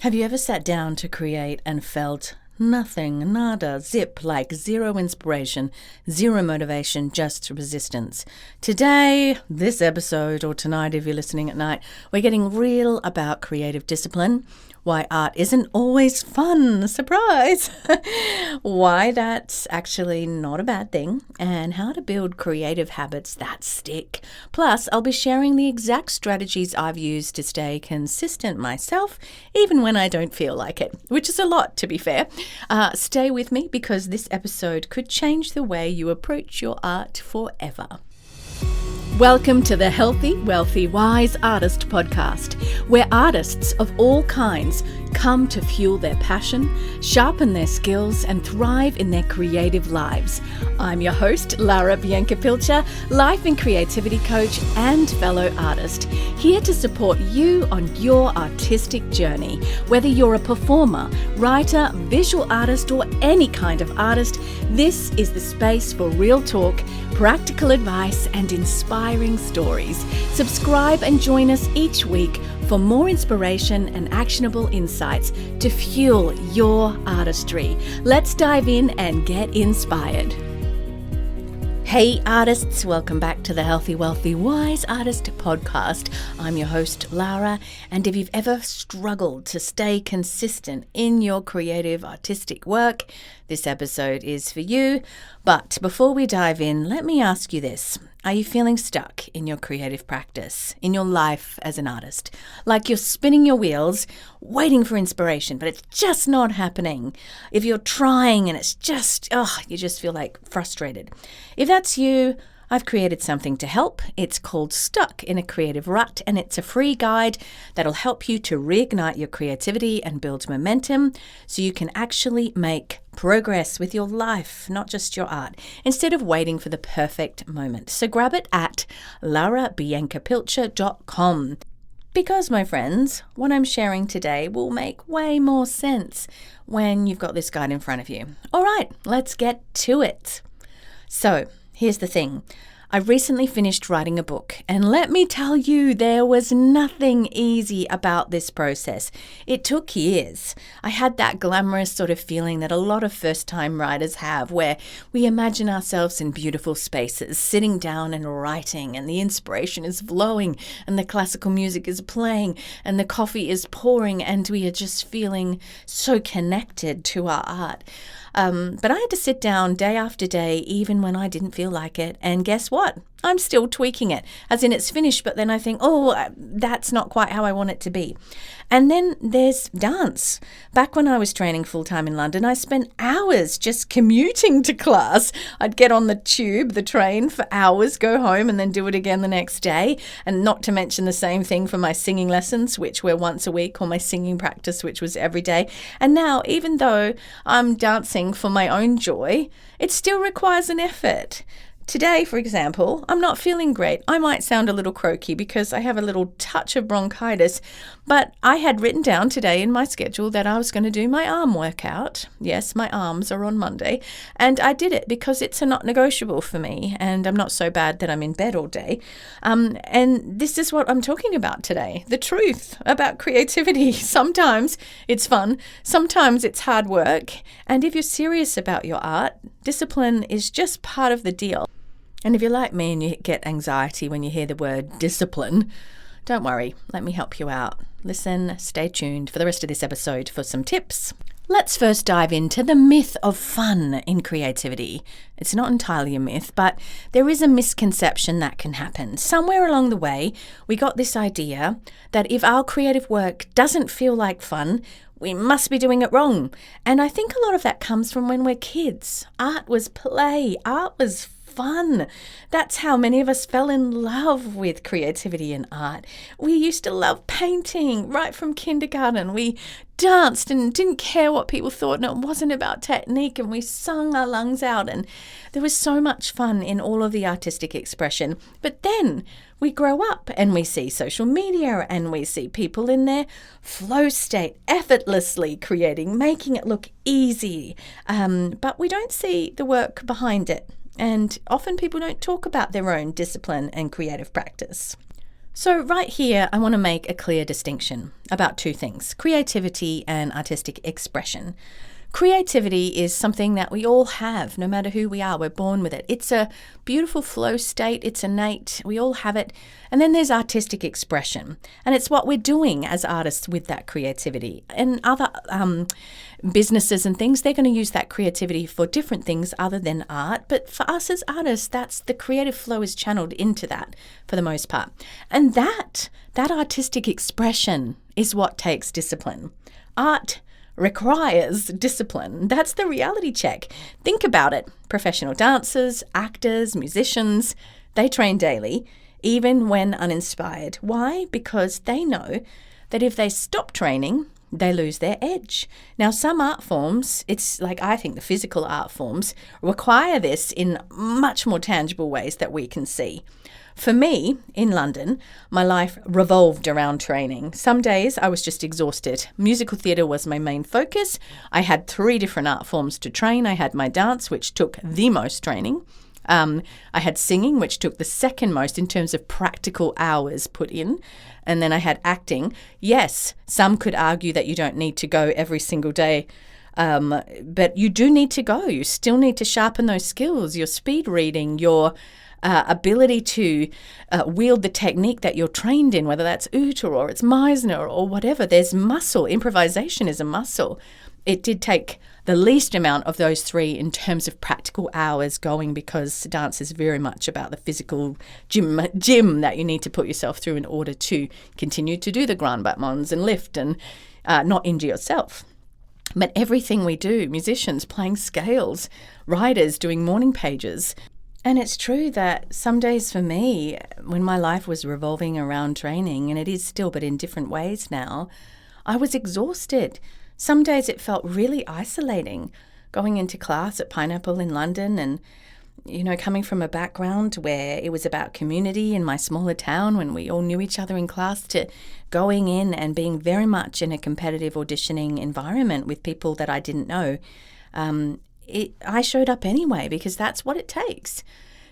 Have you ever sat down to create and felt nothing, nada, zip, like zero inspiration, zero motivation, just resistance? Today, this episode, or tonight if you're listening at night, we're getting real about creative discipline, why art isn't always fun, surprise, why that's actually not a bad thing, and how to build creative habits that stick. Plus, I'll be sharing the exact strategies I've used to stay consistent myself, even when I don't feel like it, which is a lot, to be fair. Stay with me because this episode could change the way you approach your art forever. Welcome to the Healthy, Wealthy, Wise Artist podcast, where artists of all kinds come to fuel their passion, sharpen their skills, and thrive in their creative lives. I'm your host, Lara Bianca-Pilcher, life and creativity coach and fellow artist, here to support you on your artistic journey. Whether you're a performer, writer, visual artist, or any kind of artist, this is the space for real talk, practical advice, and inspiring stories. Subscribe and join us each week for more inspiration and actionable insights to fuel your artistry. Let's dive in and get inspired. Hey artists, welcome back to the Healthy, Wealthy, Wise Artist podcast. I'm your host, Lara, and if you've ever struggled to stay consistent in your creative artistic work, this episode is for you. But before we dive in, let me ask you this. Are you feeling stuck in your creative practice, in your life as an artist? Like you're spinning your wheels, waiting for inspiration, but it's just not happening. If you're trying and it's just, you just feel like frustrated. If that's you, I've created something to help. It's called Stuck in a Creative Rut, and it's a free guide that'll help you to reignite your creativity and build momentum so you can actually make progress with your life, not just your art, instead of waiting for the perfect moment. So grab it at larabiancapilcher.com. Because, my friends, what I'm sharing today will make way more sense when you've got this guide in front of you. All right, let's get to it. So, here's the thing. I recently finished writing a book, and let me tell you, there was nothing easy about this process. It took years. I had that glamorous sort of feeling that a lot of first-time writers have, where we imagine ourselves in beautiful spaces, sitting down and writing, and the inspiration is flowing, and the classical music is playing, and the coffee is pouring, and we are just feeling so connected to our art. But I had to sit down day after day, even when I didn't feel like it. And guess what? I'm still tweaking it, as in it's finished, but then I think, that's not quite how I want it to be. And then there's dance. Back when I was training full-time in London, I spent hours just commuting to class. I'd get on the tube, the train for hours, go home, and then do it again the next day. And not to mention the same thing for my singing lessons, which were once a week, or my singing practice, which was every day. And now, even though I'm dancing for my own joy, it still requires an effort. Today, for example, I'm not feeling great. I might sound a little croaky because I have a little touch of bronchitis, but I had written down today in my schedule that I was going to do my arm workout. Yes, my arms are on Monday, and I did it because it's a not negotiable for me, and I'm not so bad that I'm in bed all day. And this is what I'm talking about today, the truth about creativity. Sometimes it's fun, sometimes it's hard work, and if you're serious about your art, discipline is just part of the deal. And if you're like me and you get anxiety when you hear the word discipline, don't worry, let me help you out. Listen, stay tuned for the rest of this episode for some tips. Let's first dive into the myth of fun in creativity. It's not entirely a myth, but there is a misconception that can happen. Somewhere along the way, we got this idea that if our creative work doesn't feel like fun, we must be doing it wrong. And I think a lot of that comes from when we're kids. Art was play. Art was fun. That's how many of us fell in love with creativity and art. We used to love painting right from kindergarten. We danced and didn't care what people thought, and it wasn't about technique, and we sung our lungs out, and there was so much fun in all of the artistic expression. But then we grow up and we see social media and we see people in their flow state, effortlessly creating, making it look easy, but we don't see the work behind it. And often people don't talk about their own discipline and creative practice. So right here, I want to make a clear distinction about two things: creativity and artistic expression. Creativity is something that we all have, no matter who we are. We're born with it. It's a beautiful flow state. It's innate. We all have it. And then there's artistic expression. And it's what we're doing as artists with that creativity. And other businesses and things, they're going to use that creativity for different things other than art. But for us as artists, that's the creative flow is channeled into that for the most part. And that artistic expression is what takes discipline. Art requires discipline. That's the reality check. Think about it. Professional dancers, actors, musicians, they train daily, even when uninspired. Why? Because they know that if they stop training, they lose their edge. Now, some art forms, it's like I think the physical art forms require this in much more tangible ways that we can see. For me, in London, my life revolved around training. Some days I was just exhausted. Musical theatre was my main focus. I had 3 different art forms to train. I had my dance, which took the most training. I had singing, which took the second most in terms of practical hours put in. And then I had acting. Yes, some could argue that you don't need to go every single day, but you do need to go. You still need to sharpen those skills, your speed reading, your ability to wield the technique that you're trained in, whether that's Uta or it's Meisner or whatever. There's muscle. Improvisation is a muscle. It did take the least amount of those 3 in terms of practical hours going, because dance is very much about the physical gym that you need to put yourself through in order to continue to do the grand battements and lift and not injure yourself. But everything we do, musicians playing scales, writers doing morning pages. And it's true that some days for me, when my life was revolving around training, and it is still, but in different ways now, I was exhausted. Some days it felt really isolating, going into class at Pineapple in London and, coming from a background where it was about community in my smaller town when we all knew each other in class, to going in and being very much in a competitive auditioning environment with people that I didn't know. I showed up anyway because that's what it takes.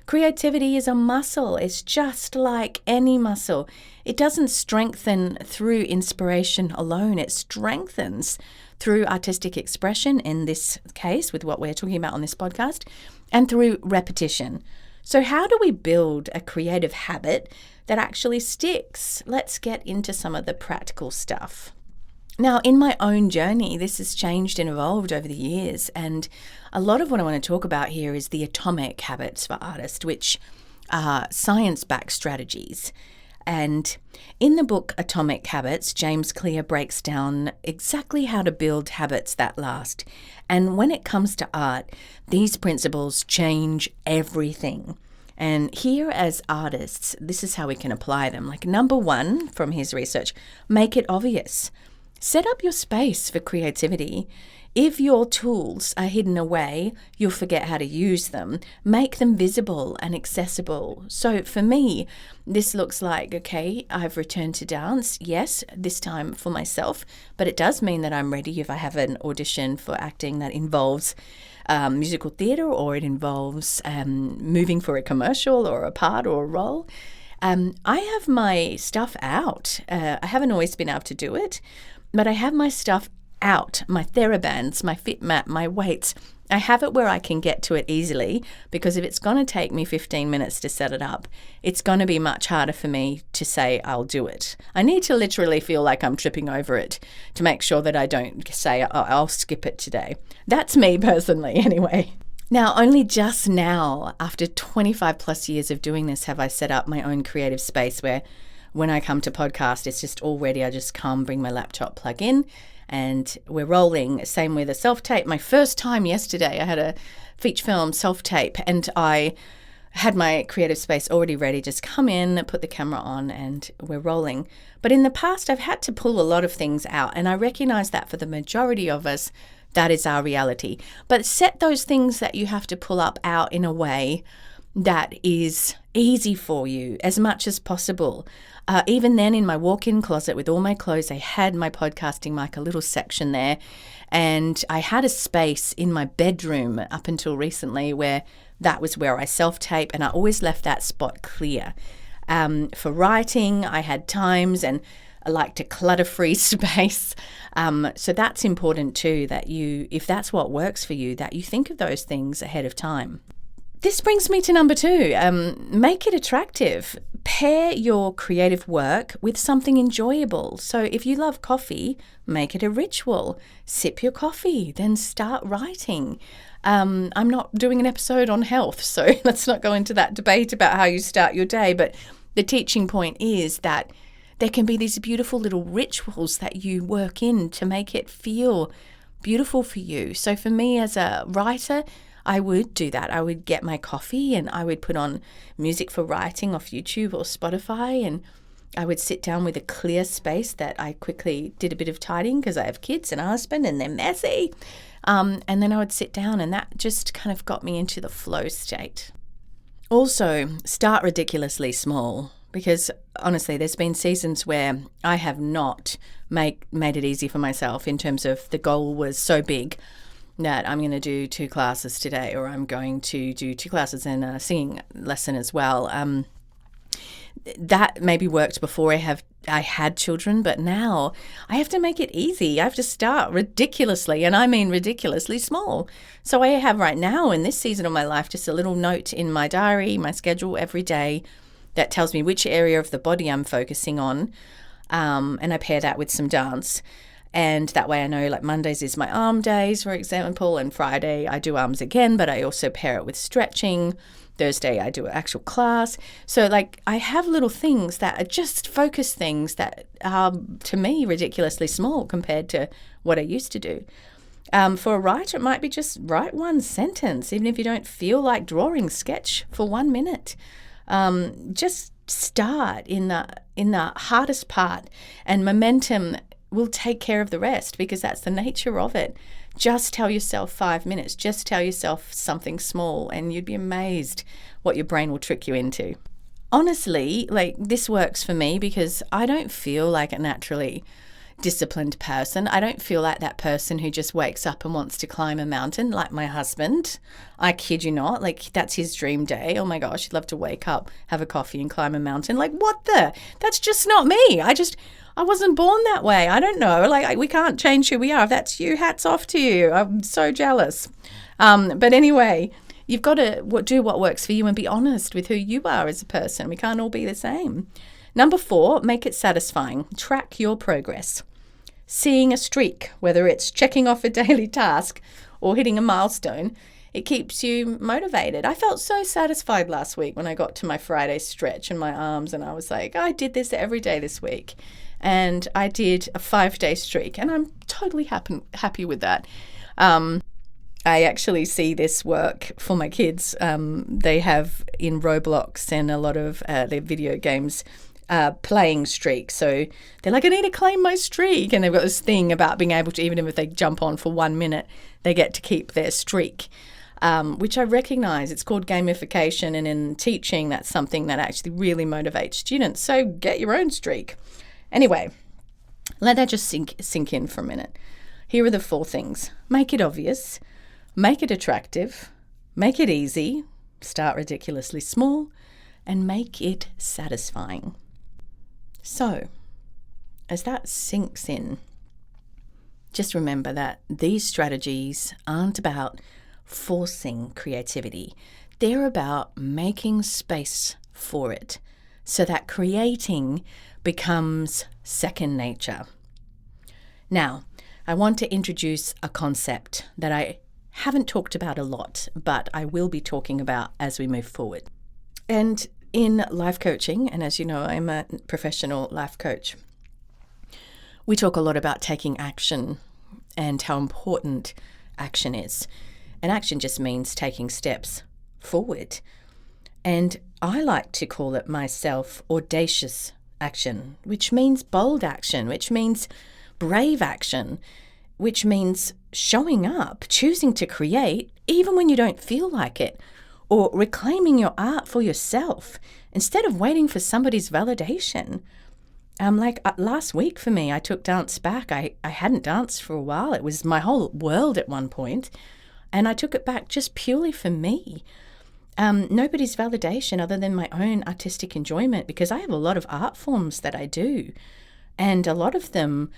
Creativity is a muscle. It's just like any muscle. It doesn't strengthen through inspiration alone. It strengthens through artistic expression, in this case, with what we're talking about on this podcast, and through repetition. So how do we build a creative habit that actually sticks? Let's get into some of the practical stuff. Now, in my own journey, this has changed and evolved over the years, and a lot of what I want to talk about here is the atomic habits for artists, which are science-backed strategies. And in the book Atomic Habits, James Clear breaks down exactly how to build habits that last. And when it comes to art, these principles change everything. And here as artists, this is how we can apply them. Like, number 1, from his research, make it obvious. Set up your space for creativity. If your tools are hidden away, you'll forget how to use them. Make them visible and accessible. So for me, this looks like, okay, I've returned to dance. Yes, this time for myself, but it does mean that I'm ready if I have an audition for acting that involves musical theatre, or it involves moving for a commercial or a part or a role. I have my stuff out. I haven't always been able to do it, but I have my stuff out, my TheraBands, my fit mat, my weights. I have it where I can get to it easily, because if it's going to take me 15 minutes to set it up, it's going to be much harder for me to say I'll do it. I need to literally feel like I'm tripping over it to make sure that I don't say, oh, I'll skip it today. That's me personally anyway. Now, only just now, after 25 plus years of doing this, have I set up my own creative space where when I come to podcast, it's just all ready. I just come, bring my laptop, plug in, and we're rolling. Same with a self-tape. My first time yesterday, I had a feature film self-tape, and I had my creative space already ready. Just come in, put the camera on, and we're rolling. But in the past, I've had to pull a lot of things out, and I recognize that for the majority of us, that is our reality. But set those things that you have to pull up out in a way that is easy for you as much as possible. Even then, in my walk-in closet with all my clothes, I had my podcasting mic, a little section there, and I had a space in my bedroom up until recently where that was where I self-tape, and I always left that spot clear. For writing, I had times, and I like to clutter-free space. So that's important too, that you, if that's what works for you, that you think of those things ahead of time. This brings me to number 2. Make it attractive. Pair your creative work with something enjoyable. So if you love coffee, make it a ritual. Sip your coffee, then start writing. I'm not doing an episode on health, so let's not go into that debate about how you start your day. But the teaching point is that there can be these beautiful little rituals that you work in to make it feel beautiful for you. So for me as a writer, I would do that. I would get my coffee and I would put on music for writing off YouTube or Spotify, and I would sit down with a clear space that I quickly did a bit of tidying because I have kids and a husband and they're messy. And then I would sit down, and that just kind of got me into the flow state. Also, start ridiculously small, because honestly, there's been seasons where I have not made it easy for myself in terms of the goal was so big that I'm going to do 2 classes today, or I'm going to do 2 classes and a singing lesson as well. That maybe worked before I had children, but now I have to make it easy. I have to start ridiculously, and I mean ridiculously small. So I have right now in this season of my life just a little note in my diary, my schedule every day that tells me which area of the body I'm focusing on, and I pair that with some dance. And that way I know, like, Mondays is my arm days, for example, and Friday I do arms again, but I also pair it with stretching. Thursday I do an actual class. So, like, I have little things that are just focus things that are, to me, ridiculously small compared to what I used to do. For a writer, it might be just write 1 sentence, even if you don't feel like drawing, sketch for 1 minute. Just start in the hardest part, and momentum will take care of the rest, because that's the nature of it. Just tell yourself 5 minutes. Just tell yourself something small, and you'd be amazed what your brain will trick you into. Honestly, like, this works for me because I don't feel like a naturally disciplined person. I don't feel like that person who just wakes up and wants to climb a mountain, like my husband. I kid you not. Like, that's his dream day. Oh my gosh, he'd love to wake up, have a coffee and climb a mountain. Like, what the? That's just not me. I wasn't born that way. I don't know. Like, we can't change who we are. If that's you, hats off to you. I'm so jealous. But anyway, you've got to do what works for you and be honest with who you are as a person. We can't all be the same. Number 4, make it satisfying. Track your progress. Seeing a streak, whether it's checking off a daily task or hitting a milestone, it keeps you motivated. I felt so satisfied last week when I got to my Friday stretch in my arms, and I was like, I did this every day this week. And I did a 5-day streak, and I'm totally happy with that. I actually see this work for my kids. They have in Roblox and a lot of their video games playing streak. So they're like, I need to claim my streak. And they've got this thing about being able to, even if they jump on for 1 minute, they get to keep their streak, which I recognize. It's called gamification. And in teaching, that's something that actually really motivates students. So get your own streak. Anyway, let that just sink in for a minute. Here are the 4 things. Make it obvious. Make it attractive. Make it easy. Start ridiculously small. And make it satisfying. So, as that sinks in, just remember that these strategies aren't about forcing creativity. They're about making space for it so that creating becomes second nature. Now, I want to introduce a concept that I haven't talked about a lot, but I will be talking about as we move forward. And in life coaching, and as you know, I'm a professional life coach, we talk a lot about taking action and how important action is. And action just means taking steps forward. And I like to call it myself audacious action, which means bold action, which means brave action, which means showing up, choosing to create, even when you don't feel like it, or reclaiming your art for yourself instead of waiting for somebody's validation. Last week for me, I took dance back. I hadn't danced for a while. It was my whole world at one point, and I took it back just purely for me. nobody's validation other than my own artistic enjoyment, because I have a lot of art forms that I do. And a lot of them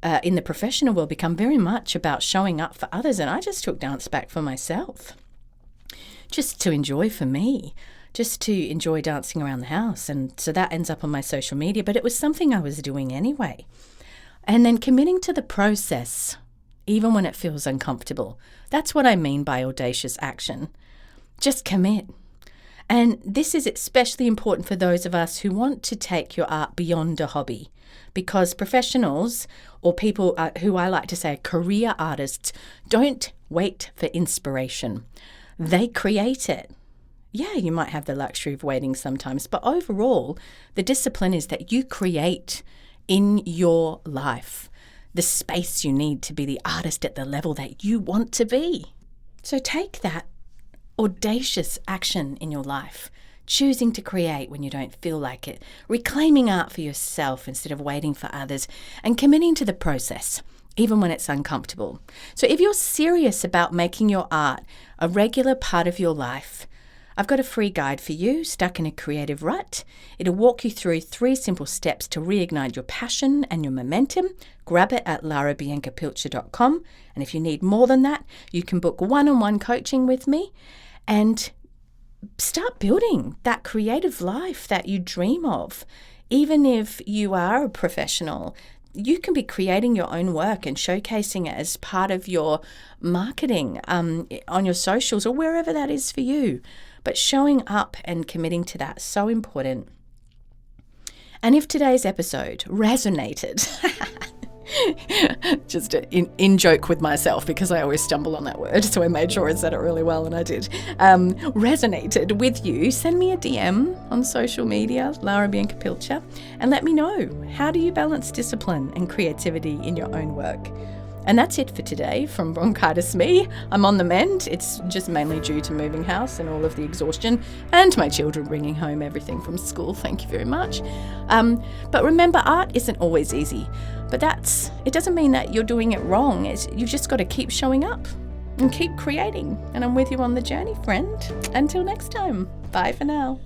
in the professional world become very much about showing up for others. And I just took dance back for myself, just to enjoy for me, just to enjoy dancing around the house. And so that ends up on my social media, but it was something I was doing anyway. And then committing to the process, even when it feels uncomfortable. That's what I mean by audacious action. Just commit. And this is especially important for those of us who want to take your art beyond a hobby, because professionals, or people who I like to say career artists, don't wait for inspiration. They create it. Yeah, you might have the luxury of waiting sometimes, but overall, the discipline is that you create in your life the space you need to be the artist at the level that you want to be. So take that audacious action in your life, choosing to create when you don't feel like it, reclaiming art for yourself instead of waiting for others, and committing to the process, even when it's uncomfortable. So if you're serious about making your art a regular part of your life, I've got a free guide for you, Stuck in a Creative Rut. It'll walk you through 3 simple steps to reignite your passion and your momentum. Grab it at larabiancapilcher.com. And if you need more than that, you can book one-on-one coaching with me and start building that creative life that you dream of. Even if you are a professional, you can be creating your own work and showcasing it as part of your marketing on your socials or wherever that is for you. But showing up and committing to that is so important. And if today's episode resonated, just in joke with myself because I always stumble on that word, so I made sure I said it really well, and I did, resonated with you, send me a DM on social media, Lara Bianca Pilcher, and let me know, how do you balance discipline and creativity in your own work? And that's it for today from Bronchitis Me. I'm on the mend. It's just mainly due to moving house and all of the exhaustion and my children bringing home everything from school. Thank you very much. But remember, art isn't always easy. But it doesn't mean that you're doing it wrong. You've just got to keep showing up and keep creating. And I'm with you on the journey, friend. Until next time. Bye for now.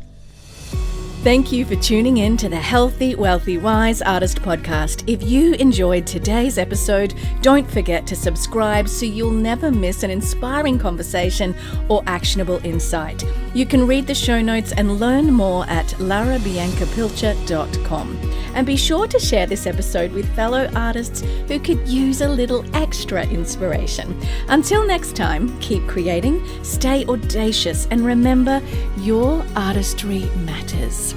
Thank you for tuning in to the Healthy, Wealthy, Wise Artist podcast. If you enjoyed today's episode, don't forget to subscribe so you'll never miss an inspiring conversation or actionable insight. You can read the show notes and learn more at larabiancapilcher.com. And be sure to share this episode with fellow artists who could use a little extra inspiration. Until next time, keep creating, stay audacious, and remember, your artistry matters.